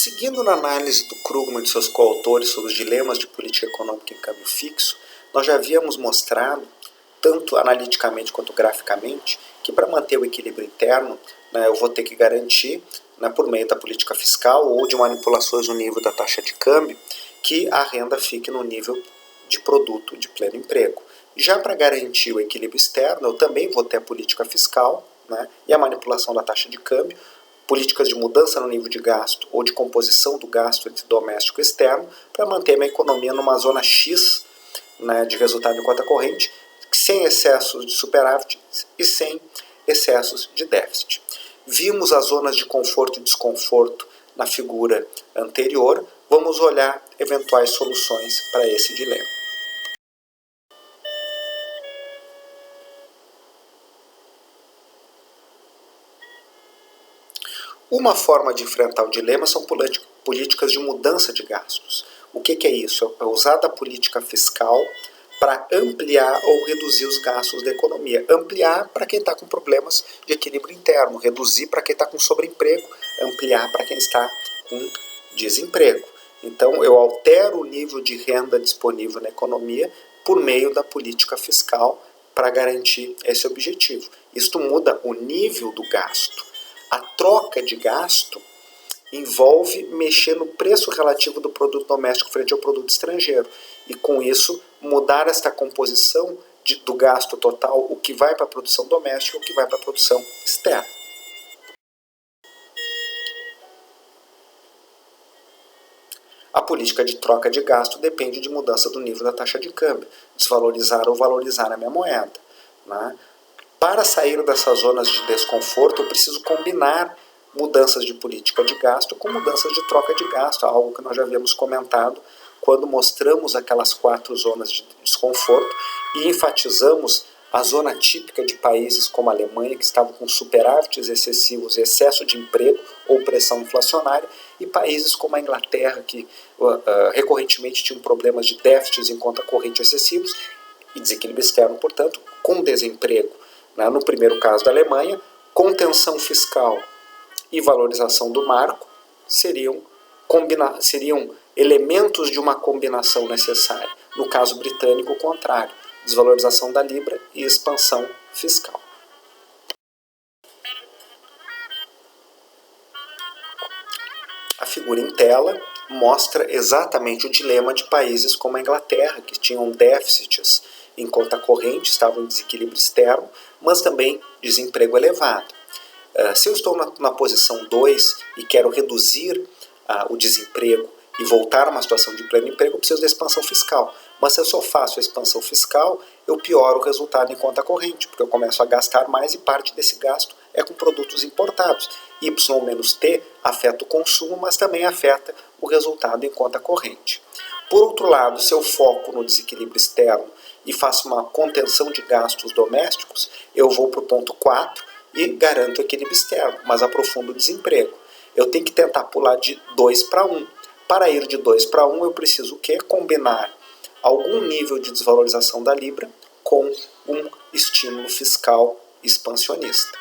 Seguindo na análise do Krugman e de seus coautores sobre os dilemas de política econômica em câmbio fixo, nós já havíamos mostrado, tanto analiticamente quanto graficamente, que para manter o equilíbrio interno, eu vou ter que garantir, por meio da política fiscal ou de manipulações no nível da taxa de câmbio, que a renda fique no nível de produto de pleno emprego. Já para garantir o equilíbrio externo, eu também vou ter a política fiscal e a manipulação da taxa de câmbio, políticas de mudança no nível de gasto ou de composição do gasto entre doméstico e externo, para manter minha economia numa zona X de resultado em conta corrente, sem excessos de superávit e sem excessos de déficit. Vimos as zonas de conforto e desconforto na figura anterior, vamos olhar eventuais soluções para esse dilema. Uma forma de enfrentar o dilema são políticas de mudança de gastos. O que é isso? É usar da política fiscal para ampliar ou reduzir os gastos da economia. Ampliar para quem está com problemas de equilíbrio interno, reduzir para quem está com sobreemprego, ampliar para quem está com desemprego. Então eu altero o nível de renda disponível na economia por meio da política fiscal para garantir esse objetivo. Isto muda o nível do gasto. A troca de gasto envolve mexer no preço relativo do produto doméstico frente ao produto estrangeiro e, com isso, mudar esta composição do gasto total, o que vai para a produção doméstica e o que vai para a produção externa. A política de troca de gasto depende de mudança do nível da taxa de câmbio, desvalorizar ou valorizar a minha moeda. Para sair dessas zonas de desconforto, eu preciso combinar mudanças de política de gasto com mudanças de troca de gasto, algo que nós já havíamos comentado quando mostramos aquelas 4 zonas de desconforto e enfatizamos a zona típica de países como a Alemanha, que estavam com superávites excessivos, excesso de emprego ou pressão inflacionária, e países como a Inglaterra, que recorrentemente tinham problemas de déficits em conta corrente excessivos e desequilíbrio externo, portanto, com desemprego. No primeiro caso da Alemanha, contenção fiscal e valorização do marco seriam elementos de uma combinação necessária. No caso britânico, o contrário, desvalorização da libra e expansão fiscal. A figura em tela mostra exatamente o dilema de países como a Inglaterra, que tinham déficits em conta corrente, estavam em desequilíbrio externo, mas também desemprego elevado. Se eu estou na posição 2 e quero reduzir o desemprego e voltar a uma situação de pleno emprego, eu preciso da expansão fiscal. Mas se eu só faço a expansão fiscal, eu pioro o resultado em conta corrente, porque eu começo a gastar mais e parte desse gasto é com produtos importados. Y menos T afeta o consumo, mas também afeta o resultado em conta corrente. Por outro lado, se eu foco no desequilíbrio externo e faço uma contenção de gastos domésticos, eu vou para o ponto 4 e garanto o equilíbrio externo, mas aprofundo o desemprego. Eu tenho que tentar pular de 2 para 1. Para ir de 2 para 1, eu preciso o quê? Combinar algum nível de desvalorização da libra com um estímulo fiscal expansionista.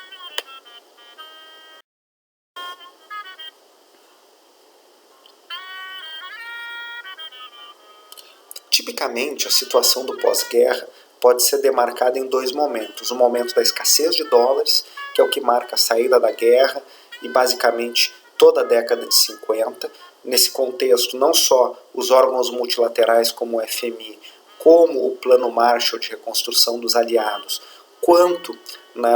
Tipicamente, a situação do pós-guerra pode ser demarcada em 2 momentos. O momento da escassez de dólares, que é o que marca a saída da guerra e basicamente toda a década de 50. Nesse contexto, não só os órgãos multilaterais como o FMI, como o Plano Marshall de reconstrução dos aliados, quanto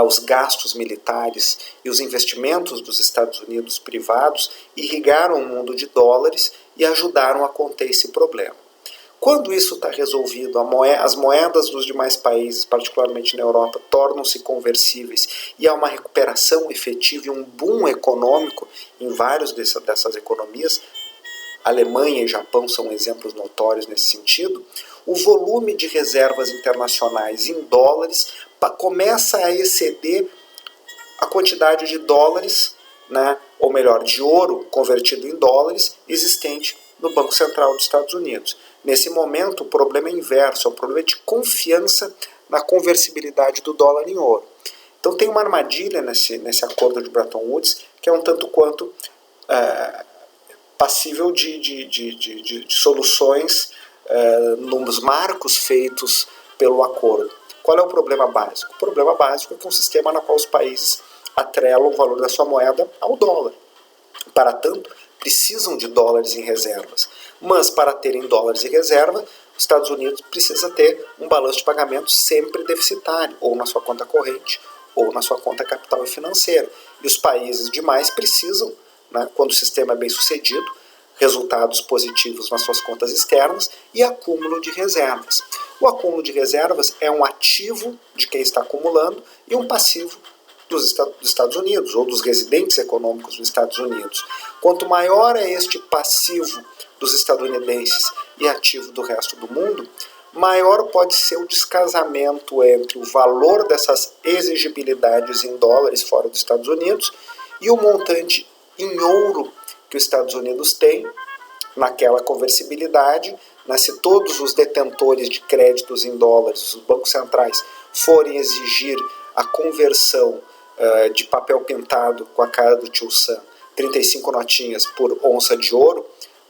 os gastos militares e os investimentos dos Estados Unidos privados irrigaram o mundo de dólares e ajudaram a conter esse problema. Quando isso está resolvido, as moedas dos demais países, particularmente na Europa, tornam-se conversíveis e há uma recuperação efetiva e um boom econômico em várias dessas economias, Alemanha e Japão são exemplos notórios nesse sentido, o volume de reservas internacionais em dólares começa a exceder a quantidade de dólares, ou melhor, de ouro convertido em dólares existente no Banco Central dos Estados Unidos. Nesse momento, o problema é inverso, é um problema de confiança na conversibilidade do dólar em ouro. Então tem uma armadilha nesse acordo de Bretton Woods que é um tanto quanto passível de soluções nos marcos feitos pelo acordo. Qual é o problema básico? O problema básico é que é um sistema no qual os países atrelam o valor da sua moeda ao dólar. Para tanto, precisam de dólares em reservas. Mas para terem dólares em reserva, os Estados Unidos precisa ter um balanço de pagamento sempre deficitário, ou na sua conta corrente, ou na sua conta capital e financeira. E os países demais precisam, né, quando o sistema é bem sucedido, resultados positivos nas suas contas externas e acúmulo de reservas. O acúmulo de reservas é um ativo de quem está acumulando e um passivo dos Estados Unidos, ou dos residentes econômicos dos Estados Unidos. Quanto maior é este passivo dos estadunidenses e ativo do resto do mundo, maior pode ser o descasamento entre o valor dessas exigibilidades em dólares fora dos Estados Unidos e o montante em ouro que os Estados Unidos têm naquela conversibilidade, né, se todos os detentores de créditos em dólares, os bancos centrais, forem exigir a conversão de papel pintado com a cara do tio Sam, 35 notinhas por onça de ouro,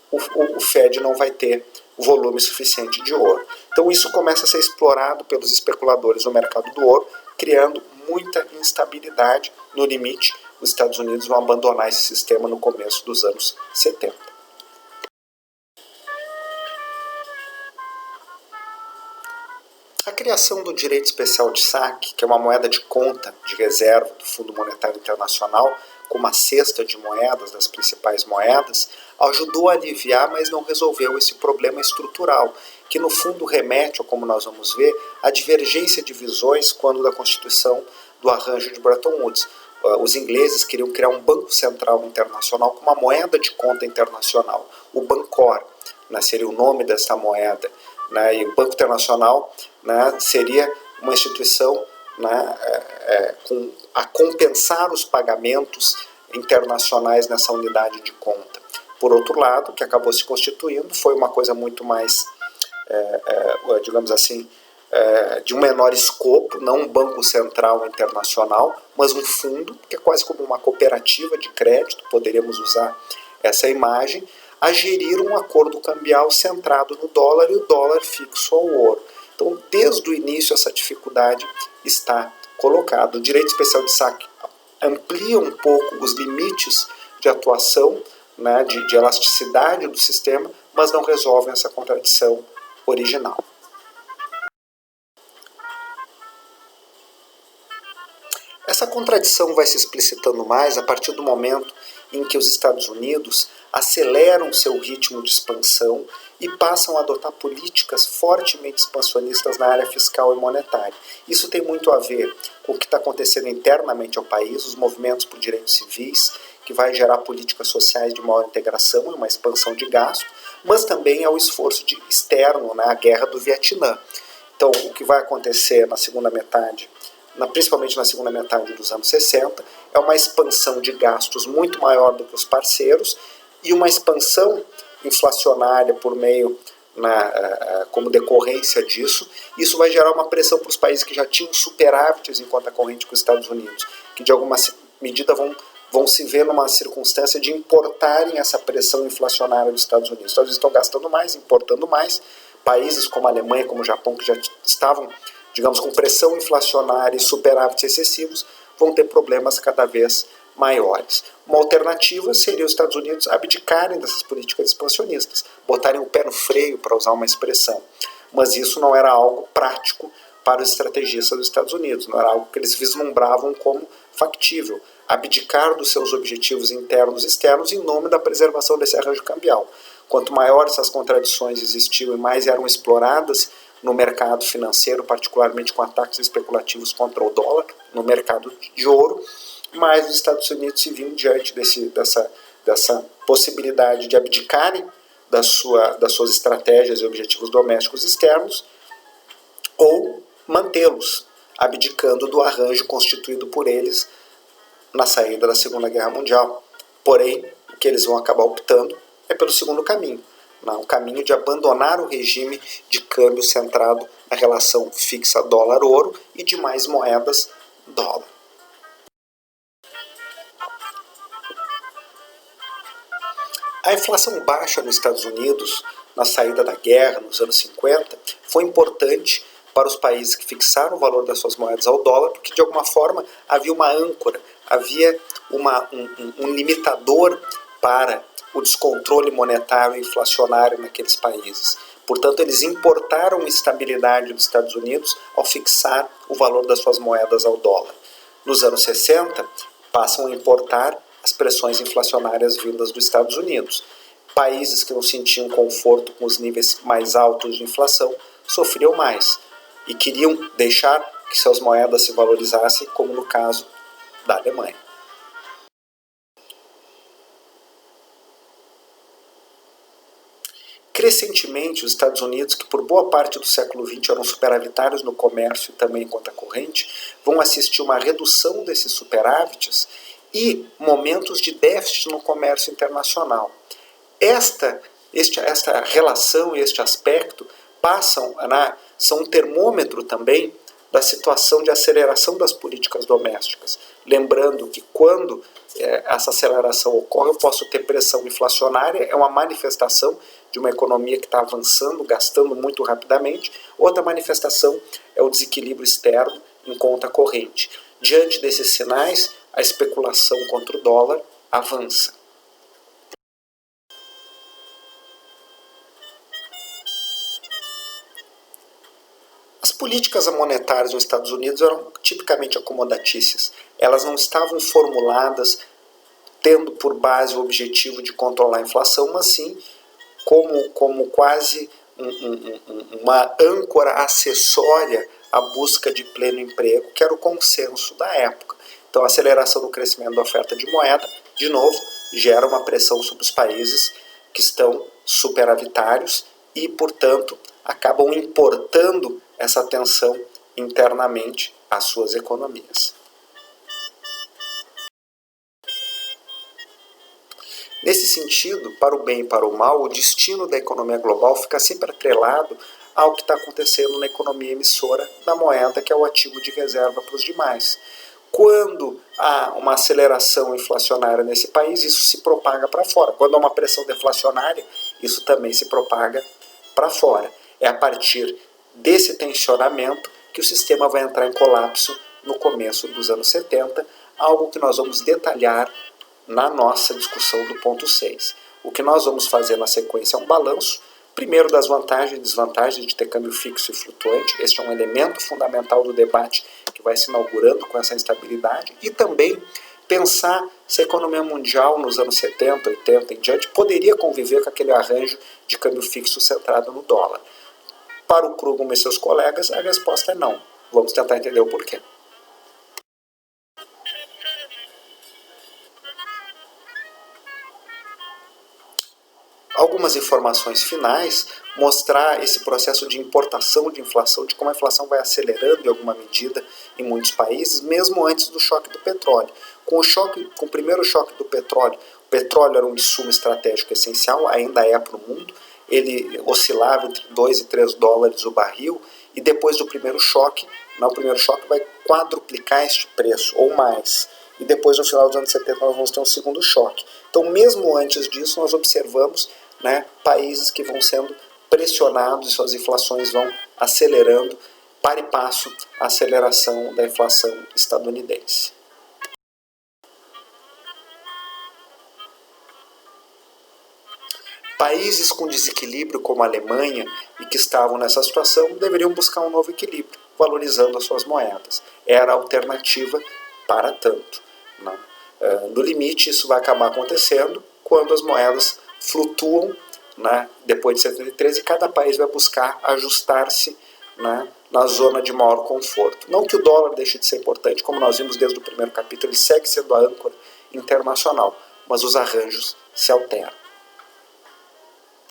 o Fed não vai ter volume suficiente de ouro. Então isso começa a ser explorado pelos especuladores no mercado do ouro, criando muita instabilidade. No limite, os Estados Unidos vão abandonar esse sistema no começo dos anos 70. A criação do direito especial de saque, que é uma moeda de conta de reserva do Fundo Monetário Internacional, com uma cesta de moedas, das principais moedas, ajudou a aliviar, mas não resolveu esse problema estrutural, que no fundo remete, como nós vamos ver, à divergência de visões quando da constituição do arranjo de Bretton Woods. Os ingleses queriam criar um banco central internacional com uma moeda de conta internacional, o Bancor, né, seria o nome dessa moeda, né, e o Banco Internacional, né, seria uma instituição, né, a compensar os pagamentos internacionais nessa unidade de conta. Por outro lado, o que acabou se constituindo foi uma coisa muito mais, digamos assim, de um menor escopo, não um banco central internacional, mas um fundo, que é quase como uma cooperativa de crédito, poderíamos usar essa imagem, a gerir um acordo cambial centrado no dólar e o dólar fixo ao ouro. Então, desde o início, essa dificuldade está colocada. O direito especial de saque amplia um pouco os limites de atuação, né, de elasticidade do sistema, mas não resolve essa contradição original. Essa contradição vai se explicitando mais a partir do momento em que os Estados Unidos aceleram seu ritmo de expansão e passam a adotar políticas fortemente expansionistas na área fiscal e monetária. Isso tem muito a ver com o que está acontecendo internamente ao país, os movimentos por direitos civis, que vai gerar políticas sociais de maior integração e uma expansão de gasto, mas também ao esforço externo, né, a guerra do Vietnã. Então, o que vai acontecer na segunda metade, principalmente na segunda metade dos anos 60, é uma expansão de gastos muito maior do que os parceiros e uma expansão inflacionária por meio, como decorrência disso. Isso vai gerar uma pressão para os países que já tinham superávites em conta corrente com os Estados Unidos, que de alguma medida vão se ver numa circunstância de importarem essa pressão inflacionária dos Estados Unidos. Os Estados Unidos estão gastando mais, importando mais. Países como a Alemanha, como o Japão, que já estavam, digamos, com pressão inflacionária e superávites excessivos, vão ter problemas cada vez maiores. Uma alternativa seria os Estados Unidos abdicarem dessas políticas expansionistas, botarem o pé no freio, para usar uma expressão. Mas isso não era algo prático para os estrategistas dos Estados Unidos, não era algo que eles vislumbravam como factível, abdicar dos seus objetivos internos e externos em nome da preservação desse arranjo cambial. Quanto maiores essas contradições existiam e mais eram exploradas no mercado financeiro, particularmente com ataques especulativos contra o dólar, no mercado de ouro, mais os Estados Unidos se viam diante dessa possibilidade de abdicarem das suas estratégias e objetivos domésticos externos, ou mantê-los, abdicando do arranjo constituído por eles na saída da Segunda Guerra Mundial. Porém, o que eles vão acabar optando é pelo segundo caminho, o caminho de abandonar o regime de câmbio centrado na relação fixa dólar-ouro e demais moedas dólar. A inflação baixa nos Estados Unidos, na saída da guerra, nos anos 50, foi importante para os países que fixaram o valor das suas moedas ao dólar, porque de alguma forma havia uma âncora, havia um limitador para o descontrole monetário e inflacionário naqueles países. Portanto, eles importaram estabilidade dos Estados Unidos ao fixar o valor das suas moedas ao dólar. Nos anos 60, passam a importar as pressões inflacionárias vindas dos Estados Unidos. Países que não sentiam conforto com os níveis mais altos de inflação sofriam mais e queriam deixar que suas moedas se valorizassem, como no caso da Alemanha. Crescentemente, os Estados Unidos, que por boa parte do século XX eram superavitários no comércio e também em conta corrente, vão assistir uma redução desses superávites e momentos de déficit no comércio internacional. Esta relação e este aspecto são um termômetro também da situação de aceleração das políticas domésticas. Lembrando que quando essa aceleração ocorre, eu posso ter pressão inflacionária, é uma manifestação de uma economia que está avançando, gastando muito rapidamente. Outra manifestação é o desequilíbrio externo em conta corrente. Diante desses sinais, a especulação contra o dólar avança. As políticas monetárias nos Estados Unidos eram tipicamente acomodatícias. Elas não estavam formuladas tendo por base o objetivo de controlar a inflação, mas sim como quase uma âncora acessória à busca de pleno emprego, que era o consenso da época. Então a aceleração do crescimento da oferta de moeda, de novo, gera uma pressão sobre os países que estão superavitários e, portanto, acabam importando essa tensão internamente às suas economias. Nesse sentido, para o bem e para o mal, o destino da economia global fica sempre atrelado ao que está acontecendo na economia emissora da moeda, que é o ativo de reserva para os demais. Quando há uma aceleração inflacionária nesse país, isso se propaga para fora. Quando há uma pressão deflacionária, isso também se propaga para fora. É a partir desse tensionamento que o sistema vai entrar em colapso no começo dos anos 70, algo que nós vamos detalhar na nossa discussão do ponto 6. O que nós vamos fazer na sequência é um balanço, primeiro das vantagens e desvantagens de ter câmbio fixo e flutuante. Este é um elemento fundamental do debate que vai se inaugurando com essa instabilidade, e também pensar se a economia mundial nos anos 70, 80 em diante poderia conviver com aquele arranjo de câmbio fixo centrado no dólar. Para o Krugman e seus colegas, a resposta é não. Vamos tentar entender o porquê. Algumas informações finais, mostrar esse processo de importação de inflação, de como a inflação vai acelerando em alguma medida em muitos países, mesmo antes do choque do petróleo. Com o primeiro choque do petróleo, o petróleo era um insumo estratégico essencial, ainda é para o mundo, ele oscilava entre 2 e 3 dólares o barril, e depois do primeiro choque, o primeiro choque vai quadruplicar este preço, ou mais. E depois, no final dos anos 70, nós vamos ter um segundo choque. Então, mesmo antes disso, nós observamos países que vão sendo pressionados e suas inflações vão acelerando, para e passo a aceleração da inflação estadunidense. Países com desequilíbrio como a Alemanha e que estavam nessa situação deveriam buscar um novo equilíbrio, valorizando as suas moedas. Era a alternativa para tanto. No limite, isso vai acabar acontecendo quando as moedas flutuam depois de 73 e cada país vai buscar ajustar-se na zona de maior conforto. Não que o dólar deixe de ser importante, como nós vimos desde o primeiro capítulo, ele segue sendo a âncora internacional, mas os arranjos se alteram.